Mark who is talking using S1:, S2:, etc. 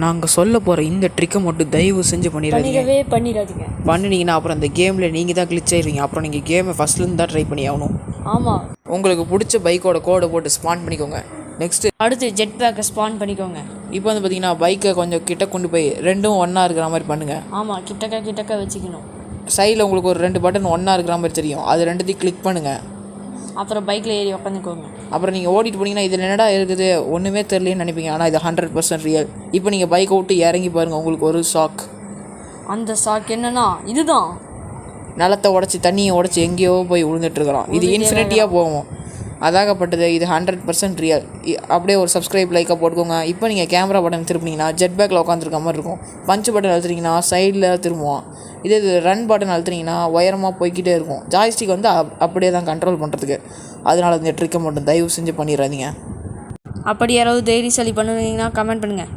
S1: நாங்கள் சொல்ல போகிற இந்த ட்ரிக்கை மட்டும் தயவு செஞ்சு
S2: பண்ணிடாதீங்க.
S1: பண்ணினீங்கன்னா அப்புறம் அந்த கேமில் நீங்கள் தான் கிளிச் ஆயிடுவீங்க. அப்புறம் நீங்கள் கேமை ஃபஸ்ட்லேருந்து தான் ட்ரை பண்ணி ஆகணும்.
S2: ஆமாம்.
S1: உங்களுக்கு பிடிச்ச பைக்கோட கோடை போட்டு ஸ்பான் பண்ணிக்கோங்க. நெக்ஸ்ட்டு
S2: அடுத்து ஜெட் பேக்கை ஸ்பான் பண்ணிக்கோங்க.
S1: இப்போ வந்து பார்த்தீங்கன்னா பைக்கை கொஞ்சம் கிட்ட கொண்டு போய் ரெண்டும் ஒன்றா இருக்கிற மாதிரி பண்ணுங்கள்.
S2: ஆமாம், கிட்டக்க வச்சுக்கணும்.
S1: சைடில் உங்களுக்கு ஒரு 2 பட்டன் ஒன்றா இருக்கிற மாதிரி தெரியும். அது ரெண்டுத்தையும் கிளிக் பண்ணுங்கள்.
S2: அப்புறம் பைக்கில் ஏறி உட்காந்துக்கோங்க.
S1: அப்புறம் நீங்கள் ஓடிட்டு போனீங்கன்னா இதில் என்னடா இருக்குது ஒன்றுமே தெரியலன்னு நினைப்பீங்க. ஆனால் இது 100% ரியல். இப்போ நீங்கள் பைக்கை விட்டு இறங்கி பாருங்கள், உங்களுக்கு ஒரு ஷாக்.
S2: அந்த ஷாக் என்னன்னா இதுதான்.
S1: நிலத்தை உடச்சி தண்ணியை உடச்சி எங்கேயோ போய் விழுந்துட்டுருக்குறோம். இது இன்ஃபினிட்டியாக போகும். அதாகப்பட்டது இது 100% ரியல். அப்படியே ஒரு சப்ஸ்கிரைப் லைக்காக போட்டுக்கோங்க. இப்போ நீங்கள் கேமரா பட்டன் திருப்பினீங்கன்னா ஜெட் பேக்கில் உட்காந்துருக்க மாதிரி இருக்கும். பஞ்ச் பட்டன் அழுத்துறீங்கன்னா சைடில் திரும்புவோம். இது ரன் பட்டன் அழுத்துறீங்கன்னா உயரமாக போய்கிட்டே இருக்கும். ஜாய்ஸ்டிக் வந்து அப்படியே தான் கண்ட்ரோல் பண்ணுறதுக்கு. அதனால் இந்த ட்ரிக்கை மட்டும் தயவு செஞ்சு பண்ணிடாதீங்க.
S2: அப்படி யாராவது தைரியசாலி பண்ணுவீங்கன்னா கமெண்ட் பண்ணுங்கள்.